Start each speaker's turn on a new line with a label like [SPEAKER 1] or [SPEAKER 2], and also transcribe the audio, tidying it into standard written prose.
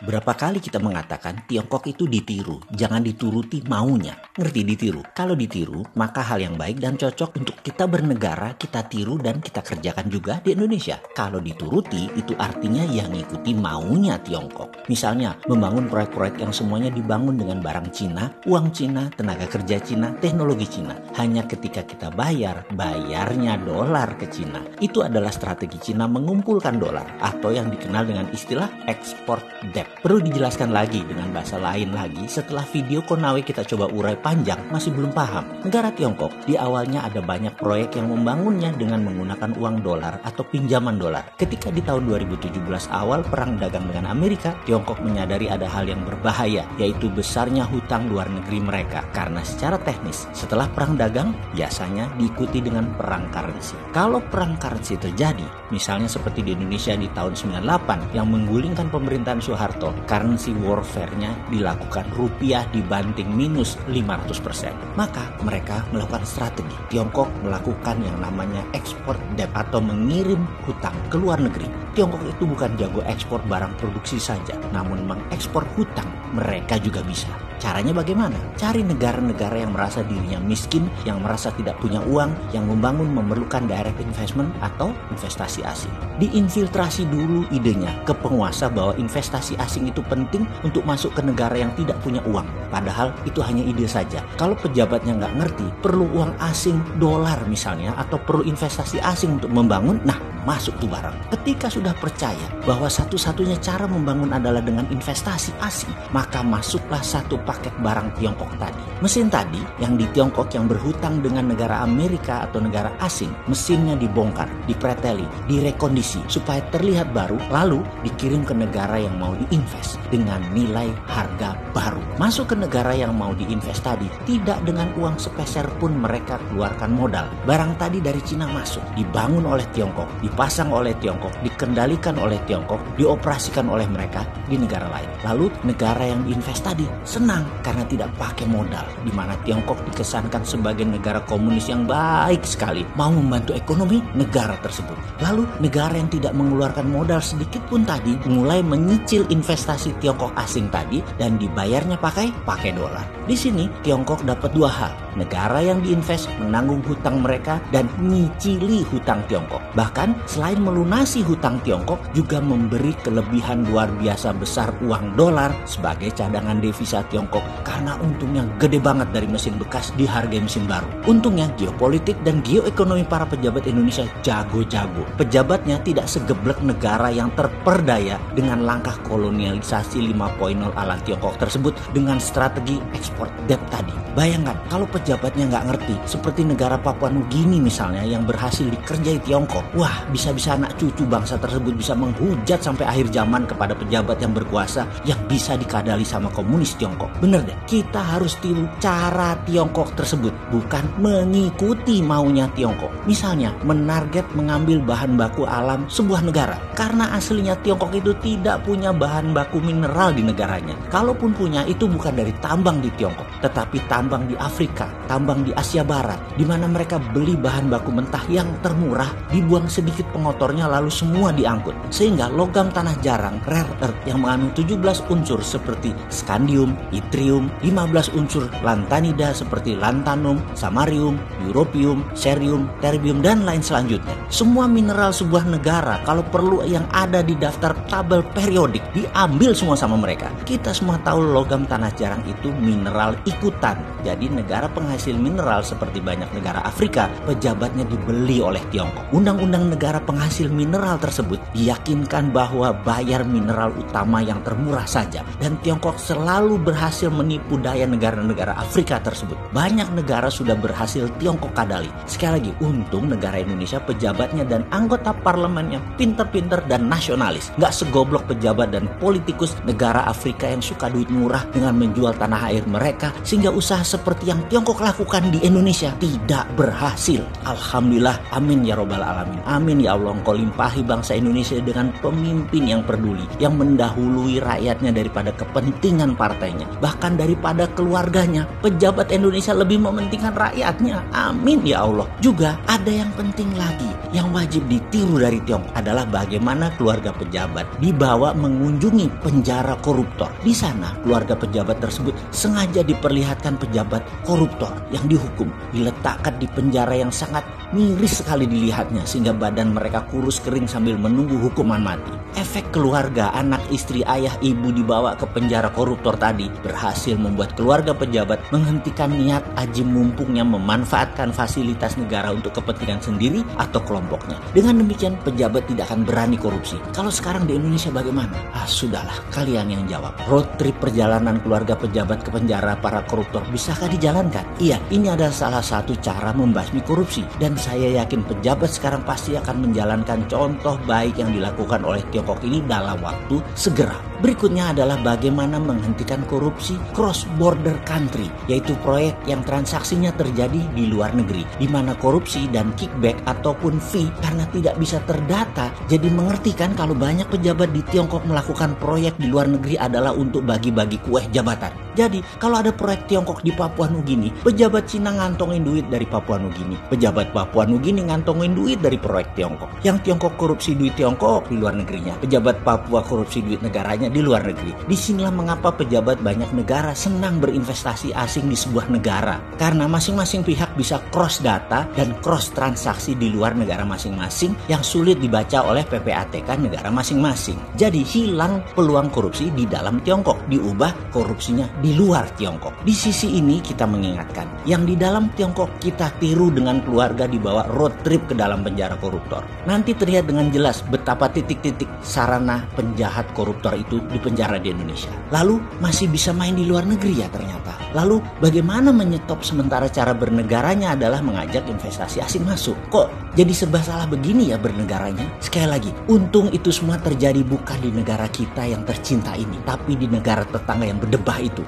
[SPEAKER 1] Berapa kali kita mengatakan Tiongkok itu ditiru, jangan dituruti maunya. Ngerti ditiru? Kalau ditiru, maka hal yang baik dan cocok untuk kita bernegara, kita tiru dan kita kerjakan juga di Indonesia. Kalau dituruti, itu artinya yang ngikuti maunya Tiongkok. Misalnya, membangun proyek-proyek yang semuanya dibangun dengan barang Cina, uang Cina, tenaga kerja Cina, teknologi Cina. Hanya ketika kita bayarnya dolar ke Cina. Itu adalah strategi Cina mengumpulkan dolar atau yang dikenal dengan istilah export debt. Perlu dijelaskan lagi dengan bahasa lain lagi, setelah video Konawe kita coba urai panjang, masih belum paham. Negara Tiongkok di awalnya ada banyak proyek yang membangunnya dengan menggunakan uang dolar atau pinjaman dolar. Ketika di tahun 2017 awal perang dagang dengan Amerika, Tiongkok menyadari ada hal yang berbahaya, yaitu besarnya hutang luar negeri mereka. Karena secara teknis, setelah perang dagang, biasanya diikuti dengan perang currency. Kalau perang currency terjadi, misalnya seperti di Indonesia di tahun 98 yang menggulingkan pemerintahan Soeharto, currency warfare-nya dilakukan rupiah dibanting minus 500%. Maka mereka melakukan strategi. Tiongkok melakukan yang namanya export debt atau mengirim hutang ke luar negeri. Tiongkok itu bukan jago ekspor barang produksi saja, namun mengekspor hutang mereka juga bisa. Caranya bagaimana? Cari negara-negara yang merasa dirinya miskin, yang merasa tidak punya uang, yang membangun memerlukan direct investment atau investasi asing. Diinfiltrasi dulu idenya ke penguasa bahwa investasi asing itu penting untuk masuk ke negara yang tidak punya uang. Padahal itu hanya ide saja. Kalau pejabatnya nggak ngerti, perlu uang asing, dolar misalnya, atau perlu investasi asing untuk membangun, nah masuk tuh barang. Ketika sudah percaya bahwa satu-satunya cara membangun adalah dengan investasi asing, maka masuklah satu paket barang Tiongkok tadi. Mesin tadi yang di Tiongkok yang berhutang dengan negara Amerika atau negara asing, mesinnya dibongkar, dipreteli, direkondisi supaya terlihat baru, lalu dikirim ke negara yang mau diinvest dengan nilai harga baru. Masuk ke negara yang mau diinvest tadi tidak dengan uang sepeser pun mereka keluarkan modal. Barang tadi dari Cina masuk, dibangun oleh Tiongkok, dipasang oleh Tiongkok, dikendalikan oleh Tiongkok, dioperasikan oleh mereka di negara lain. Lalu negara yang diinvest tadi senang karena tidak pakai modal, di mana Tiongkok dikesankan sebagai negara komunis yang baik sekali, mau membantu ekonomi negara tersebut. Lalu negara yang tidak mengeluarkan modal sedikit pun tadi mulai menyicil investasi Tiongkok asing tadi dan dibayarnya pakai dolar. Di sini Tiongkok dapat dua hal. Negara yang diinvest menanggung hutang mereka dan nyicili hutang Tiongkok. Bahkan selain melunasi hutang Tiongkok juga memberi kelebihan luar biasa besar uang dolar sebagai cadangan devisa Tiongkok karena untungnya gede banget dari mesin bekas dihargai mesin baru. Untungnya geopolitik dan geoekonomi para pejabat Indonesia jago-jago. Pejabatnya tidak segeblek negara yang terperdaya dengan langkah kolonialisasi 5.0 ala Tiongkok tersebut dengan strategi ekspor debt tadi. Bayangkan kalau pejabatnya nggak ngerti, seperti negara Papua Nugini misalnya yang berhasil dikerjai Tiongkok. Wah, bisa-bisa anak cucu bangsa tersebut bisa menghujat sampai akhir zaman kepada pejabat yang berkuasa yang bisa dikadali sama komunis Tiongkok. Bener deh, kita harus tiru cara Tiongkok tersebut, bukan mengikuti maunya Tiongkok. Misalnya, menarget mengambil bahan baku alam sebuah negara. Karena aslinya Tiongkok itu tidak punya bahan baku mineral di negaranya. Kalaupun punya, itu bukan dari tambang di Tiongkok, tetapi tambang di Afrika, tambang di Asia Barat, di mana mereka beli bahan baku mentah yang termurah, dibuang sedikit pengotornya lalu semua diangkut. Sehingga logam tanah jarang, rare earth yang mengandung 17 unsur seperti scandium, yttrium, 15 unsur lantanida seperti lantanum, samarium, europium, cerium, terbium, dan lain selanjutnya. Semua mineral sebuah negara kalau perlu yang ada di daftar tabel periodik diambil semua sama mereka. Kita semua tahu logam tanah jarang itu mineral ikutan. Jadi negara penghasil mineral seperti banyak negara Afrika, pejabatnya dibeli oleh Tiongkok. Undang-undang negara penghasil mineral tersebut diyakinkan bahwa bayar mineral utama yang termurah saja. Dan Tiongkok selalu berhasil menipu daya negara-negara Afrika tersebut. Banyak negara sudah berhasil Tiongkok kadali. Sekali lagi, untung negara Indonesia pejabatnya dan anggota parlemennya pinter-pinter dan nasionalis. Nggak segoblok pejabat dan politikus negara Afrika yang suka duit murah dengan menjual tanah air mereka, sehingga usaha seperti yang Tiongkok lakukan di Indonesia tidak berhasil. Alhamdulillah, amin ya robbal alamin, amin ya Allah, Engkau limpahi bangsa Indonesia dengan pemimpin yang peduli, yang mendahului rakyatnya daripada kepentingan partainya, bahkan daripada keluarganya. Pejabat Indonesia lebih mementingkan rakyatnya. Amin ya Allah. Juga ada yang penting lagi yang wajib ditiru dari Tiongkok adalah bagaimana keluarga pejabat dibawa mengunjungi penjara koruptor. Di sana keluarga pejabat tersebut sengaja diperlihatkan pejabat koruptor yang dihukum diletakkan di penjara yang sangat miris sekali dilihatnya, sehingga badan mereka kurus kering sambil menunggu hukuman mati. Efek keluarga, anak, istri, ayah, ibu dibawa ke penjara koruptor tadi berhasil membuat keluarga pejabat menghentikan niat aji mumpungnya memanfaatkan fasilitas negara untuk kepentingan sendiri atau kelompoknya. Dengan demikian pejabat tidak akan berani korupsi. Kalau sekarang di Indonesia bagaimana? Sudahlah, kalian yang jawab. Road trip perjalanan keluarga pejabat ke penjara para koruptor bisakah dijalankan? Iya, ini adalah salah satu cara membasmi korupsi, dan saya yakin pejabat sekarang pasti akan menjalankan contoh baik yang dilakukan oleh Tiongkok ini dalam waktu segera. Berikutnya adalah bagaimana menghentikan korupsi cross border country, yaitu proyek yang transaksinya terjadi di luar negeri, di mana korupsi dan kickback ataupun fee karena tidak bisa terdata. Jadi mengerti kan kalau banyak pejabat di Tiongkok melakukan proyek di luar negeri adalah untuk bagi-bagi kue jabatan. Jadi kalau ada proyek Tiongkok di Papua Nugini, pejabat Cina ngantongin duit dari Papua Nugini, pejabat Papua Nugini ngantongin duit dari proyek Tiongkok. Yang Tiongkok korupsi duit Tiongkok di luar negerinya, pejabat Papua korupsi duit negaranya di luar negeri. Disinilah mengapa pejabat banyak negara senang berinvestasi asing di sebuah negara, karena masing-masing pihak bisa cross data dan cross transaksi di luar negara masing-masing yang sulit dibaca oleh PPATK negara masing-masing. Jadi hilang peluang korupsi di dalam Tiongkok, diubah korupsinya di luar Tiongkok. Di sisi ini kita mengingatkan, yang di dalam Tiongkok kita tiru dengan keluarga dibawa road trip ke dalam penjara koruptor. Nanti terlihat dengan jelas betapa titik-titik sarana penjahat koruptor itu di penjara di Indonesia. Lalu masih bisa main di luar negeri ya ternyata. Lalu bagaimana menyetop sementara cara bernegaranya adalah mengajak investasi asing masuk? Kok jadi serba salah begini ya bernegaranya? Sekali lagi, untung itu semua terjadi bukan di negara kita yang tercinta ini, tapi di negara tetangga yang berdebah itu.